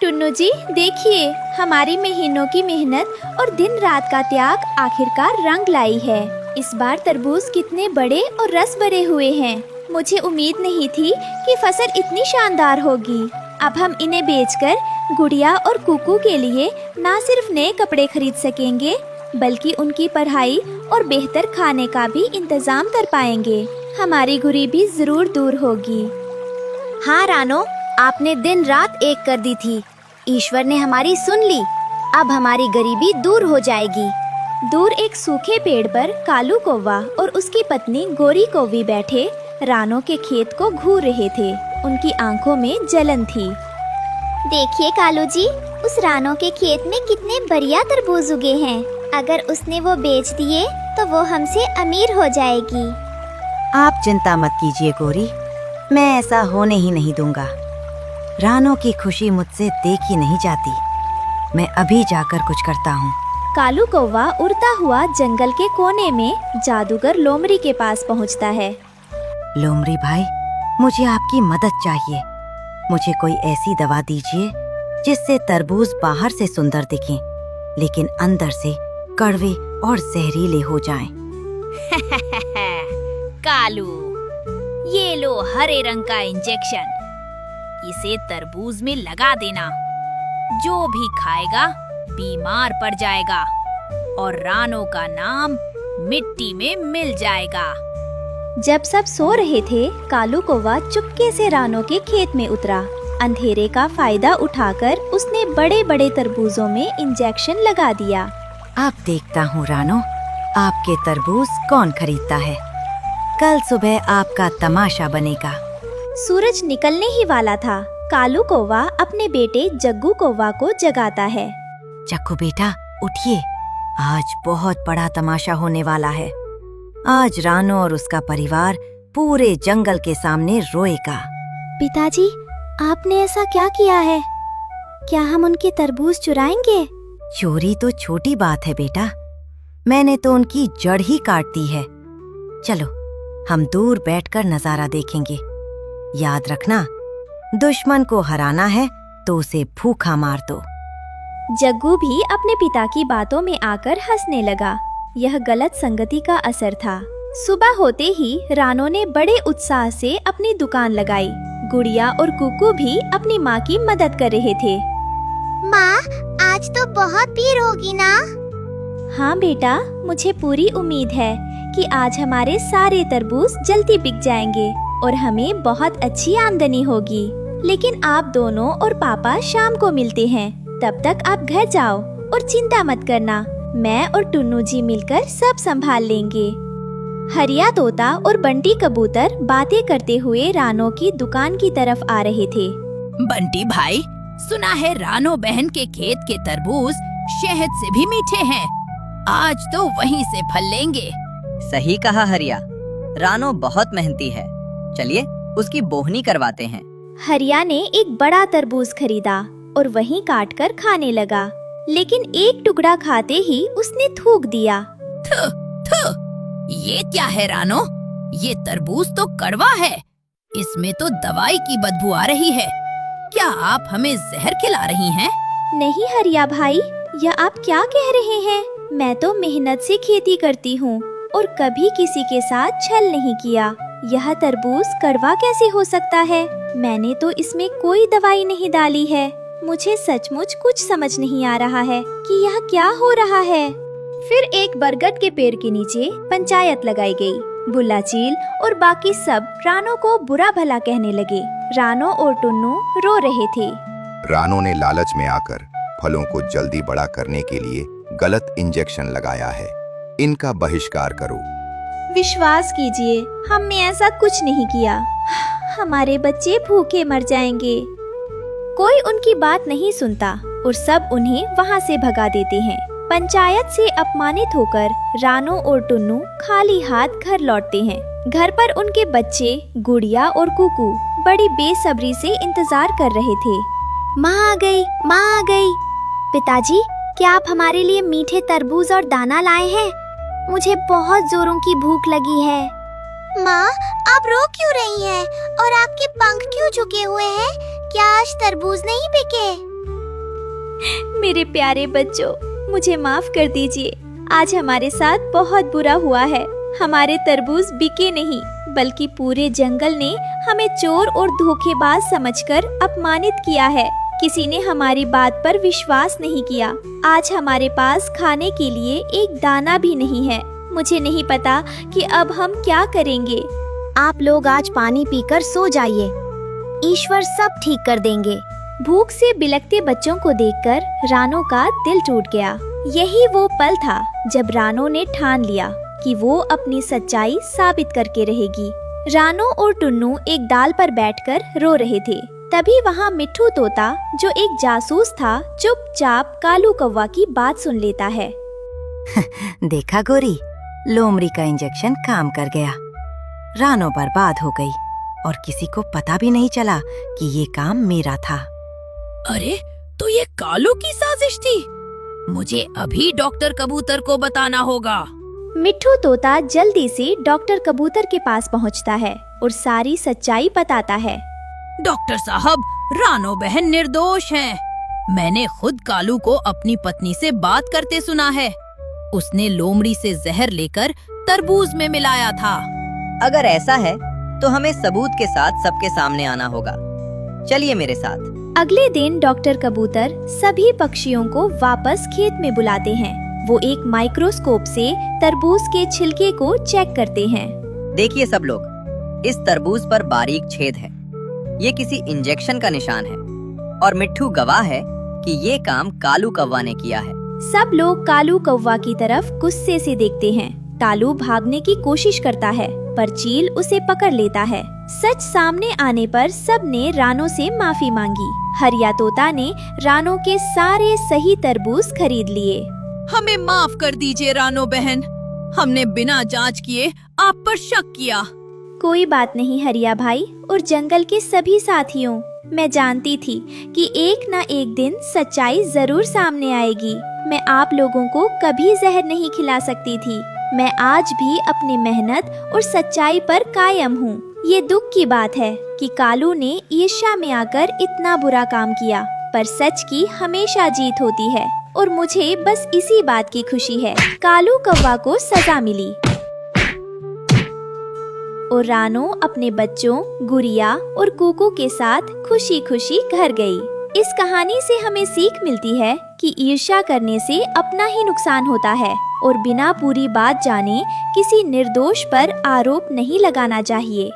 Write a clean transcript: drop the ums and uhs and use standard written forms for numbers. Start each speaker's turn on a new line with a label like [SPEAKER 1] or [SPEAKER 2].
[SPEAKER 1] टुन्नू जी, देखिए हमारी महीनों की मेहनत और दिन रात का त्याग आखिरकार रंग लाई है। इस बार तरबूज कितने बड़े और रस भरे हुए हैं। मुझे उम्मीद नहीं थी कि फसल इतनी शानदार होगी। अब हम इन्हें बेचकर गुड़िया और कुकू के लिए न सिर्फ नए कपड़े खरीद सकेंगे, बल्कि उनकी पढ़ाई और बेहतर खाने का भी इंतजाम कर पाएंगे। हमारी गरीबी जरूर दूर होगी।
[SPEAKER 2] हाँ रानो, आपने दिन रात एक कर दी थी। ईश्वर ने हमारी सुन ली। अब हमारी गरीबी दूर हो जाएगी।
[SPEAKER 1] दूर एक सूखे पेड़ पर कालू कौवा और उसकी पत्नी गोरी कौवी बैठे रानो के खेत को घूर रहे थे। उनकी आंखों में जलन थी।
[SPEAKER 2] देखिए कालू जी, उस रानो के खेत में कितने बढ़िया तरबूज उगे हैं। अगर उसने वो बेच दिए तो वो हमसे अमीर हो जाएगी।
[SPEAKER 3] आप चिंता मत कीजिए गोरी, मैं ऐसा होने ही नहीं दूंगा। रानो की खुशी मुझसे देखी नहीं जाती। मैं अभी जाकर कुछ करता हूँ।
[SPEAKER 1] कालू कौवा उड़ता हुआ जंगल के कोने में जादूगर लोमड़ी के पास पहुँचता है।
[SPEAKER 3] लोमड़ी भाई, मुझे आपकी मदद चाहिए। मुझे कोई ऐसी दवा दीजिए जिससे तरबूज बाहर से सुंदर दिखें, लेकिन अंदर से कड़वे और जहरीले हो जाएं।
[SPEAKER 4] कालू, ये लो हरे रंग का इंजेक्शन। इसे तरबूज में लगा देना। जो भी खाएगा बीमार पड़ जाएगा और रानो का नाम मिट्टी में मिल जाएगा।
[SPEAKER 1] जब सब सो रहे थे, कालू कौवा चुपके से रानो के खेत में उतरा। अंधेरे का फायदा उठाकर उसने बड़े बड़े तरबूजों में इंजेक्शन लगा दिया।
[SPEAKER 3] अब देखता हूँ रानो, आपके तरबूज कौन खरीदता है। कल सुबह आपका तमाशा बनेगा।
[SPEAKER 1] सूरज निकलने ही वाला था। कालू कौवा अपने बेटे जग्गू कौवा को जगाता है।
[SPEAKER 3] जग्गू बेटा, उठिए, आज बहुत बड़ा तमाशा होने वाला है। आज रानो और उसका परिवार पूरे जंगल के सामने रोएगा।
[SPEAKER 2] पिताजी, आपने ऐसा क्या किया है? क्या हम उनके तरबूज चुराएंगे?
[SPEAKER 3] चोरी तो छोटी बात है बेटा, मैंने तो उनकी जड़ ही काट दी है। चलो, हम दूर बैठकर नजारा देखेंगे। याद रखना, दुश्मन को हराना है तो उसे भूखा मार दो।
[SPEAKER 1] जग्गू भी अपने पिता की बातों में आकर हंसने लगा। यह गलत संगति का असर था। सुबह होते ही रानो ने बड़े उत्साह से अपनी दुकान लगाई। गुड़िया और कुकू भी अपनी माँ की मदद कर रहे थे।
[SPEAKER 2] माँ, आज तो बहुत भीड़ होगी ना?
[SPEAKER 1] हाँ बेटा, मुझे पूरी उम्मीद है कि आज हमारे सारे तरबूज जल्दी बिक जाएंगे और हमें बहुत अच्छी आमदनी होगी। लेकिन आप दोनों और पापा शाम को मिलते हैं। तब तक आप घर जाओ और चिंता मत करना। मैं और टुन्नू जी मिलकर सब संभाल लेंगे। हरिया तोता और बंटी कबूतर बातें करते हुए रानो की दुकान की तरफ आ रहे थे।
[SPEAKER 4] बंटी भाई, सुना है रानो बहन के खेत के तरबूज शहद से भी मीठे हैं। आज तो वहीं से फल लेंगे।
[SPEAKER 5] सही कहा हरिया, रानो बहुत मेहनती है। चलिए उसकी बोहनी करवाते हैं।
[SPEAKER 1] हरिया ने एक बड़ा तरबूज खरीदा और वहीं काटकर खाने लगा, लेकिन एक टुकड़ा खाते ही उसने थूक दिया।
[SPEAKER 4] थू, थू, ये क्या है रानो? ये तरबूज तो कड़वा है। इसमें तो दवाई की बदबू आ रही है। क्या आप हमें जहर खिला रही हैं?
[SPEAKER 1] नहीं हरिया भाई, यह आप क्या कह रहे हैं? मैं तो मेहनत से खेती करती हूँ और कभी किसी के साथ छल नहीं किया। यह तरबूज कड़वा कैसे हो सकता है? मैंने तो इसमें कोई दवाई नहीं डाली है। मुझे सचमुच कुछ समझ नहीं आ रहा है कि यह क्या हो रहा है। फिर एक बरगद के पेड़ के नीचे पंचायत लगाई गई। बुल्ला चील और बाकी सब रानो को बुरा भला कहने लगे। रानो और टुन्नू रो रहे थे।
[SPEAKER 6] रानो ने लालच में आकर फलों को जल्दी बड़ा करने के लिए गलत इंजेक्शन लगाया है। इनका बहिष्कार करो।
[SPEAKER 1] विश्वास कीजिए, हमने ऐसा कुछ नहीं किया। हमारे बच्चे भूखे मर जाएंगे। कोई उनकी बात नहीं सुनता और सब उन्हें वहाँ से भगा देते हैं। पंचायत से अपमानित होकर रानो और टुन्नू खाली हाथ घर लौटते हैं। घर पर उनके बच्चे गुड़िया और कुकू बड़ी बेसब्री से इंतजार कर रहे थे।
[SPEAKER 2] माँ आ गई, माँ आ गई। पिताजी, क्या आप हमारे लिए मीठे तरबूज और दाना लाए हैं? मुझे बहुत जोरों की भूख लगी है।
[SPEAKER 7] माँ, आप रो क्यों रही हैं? और आपके पंख क्यों झुके हुए हैं? क्या आज तरबूज नहीं बिके?
[SPEAKER 1] मेरे प्यारे बच्चों, मुझे माफ कर दीजिए। आज हमारे साथ बहुत बुरा हुआ है। हमारे तरबूज बिके नहीं, बल्कि पूरे जंगल ने हमें चोर और धोखेबाज समझकर अपमानित किया है। किसी ने हमारी बात पर विश्वास नहीं किया। आज हमारे पास खाने के लिए एक दाना भी नहीं है। मुझे नहीं पता कि अब हम क्या करेंगे।
[SPEAKER 2] आप लोग आज पानी पीकर सो जाइए, ईश्वर सब ठीक कर देंगे।
[SPEAKER 1] भूख से बिलखते बच्चों को देखकर रानो का दिल टूट गया। यही वो पल था जब रानो ने ठान लिया कि वो अपनी सच्चाई साबित करके रहेगी। रानो और टुन्नू एक डाल पर बैठकर रो रहे थे। तभी वहाँ मिट्ठू तोता, जो एक जासूस था, चुपचाप कालू कौवा की बात सुन लेता है।
[SPEAKER 3] देखा गोरी, लोमड़ी का इंजेक्शन काम कर गया। रानो बर्बाद हो गई और किसी को पता भी नहीं चला कि ये काम मेरा था।
[SPEAKER 4] अरे, तो ये कालू की साजिश थी। मुझे अभी डॉक्टर कबूतर को बताना होगा।
[SPEAKER 1] मिट्ठू तोता जल्दी से डॉक्टर कबूतर के पास पहुंचता है और सारी सच्चाई बताता है।
[SPEAKER 4] डॉक्टर साहब, रानो बहन निर्दोष है। मैंने खुद कालू को अपनी पत्नी से बात करते सुना है। उसने लोमड़ी से जहर लेकर तरबूज में मिलाया था।
[SPEAKER 5] अगर ऐसा है तो हमें सबूत के साथ सबके सामने आना होगा। चलिए मेरे साथ।
[SPEAKER 1] अगले दिन डॉक्टर कबूतर सभी पक्षियों को वापस खेत में बुलाते हैं। वो एक माइक्रोस्कोप से तरबूज के छिलके को चेक करते हैं।
[SPEAKER 5] देखिए सब लोग, इस तरबूज पर बारीक छेद है। ये किसी इंजेक्शन का निशान है और मिट्ठू गवाह है कि ये काम कालू कौवा ने किया है।
[SPEAKER 1] सब लोग कालू कौवा की तरफ गुस्से से देखते हैं। कालू भागने की कोशिश करता है, पर चील उसे पकड़ लेता है। सच सामने आने पर सब ने रानो से माफी मांगी। हरिया तोता ने रानो के सारे सही तरबूज खरीद लिए।
[SPEAKER 4] हमें माफ कर दीजिए रानो बहन, हमने बिना जांच किए आप पर शक किया।
[SPEAKER 1] कोई बात नहीं हरिया भाई और जंगल के सभी साथियों, मैं जानती थी कि एक न एक दिन सच्चाई जरूर सामने आएगी। मैं आप लोगों को कभी जहर नहीं खिला सकती थी। मैं आज भी अपनी मेहनत और सच्चाई पर कायम हूँ। ये दुख की बात है कि कालू ने ईर्ष्या में आकर इतना बुरा काम किया, पर सच की हमेशा जीत होती है और मुझे बस इसी बात की खुशी है। कालू कौवा को सजा मिली और रानो अपने बच्चों गुड़िया और कुकू के साथ खुशी खुशी घर गई। इस कहानी से हमें सीख मिलती है कि ईर्ष्या करने से अपना ही नुकसान होता है और बिना पूरी बात जाने किसी निर्दोष पर आरोप नहीं लगाना चाहिए।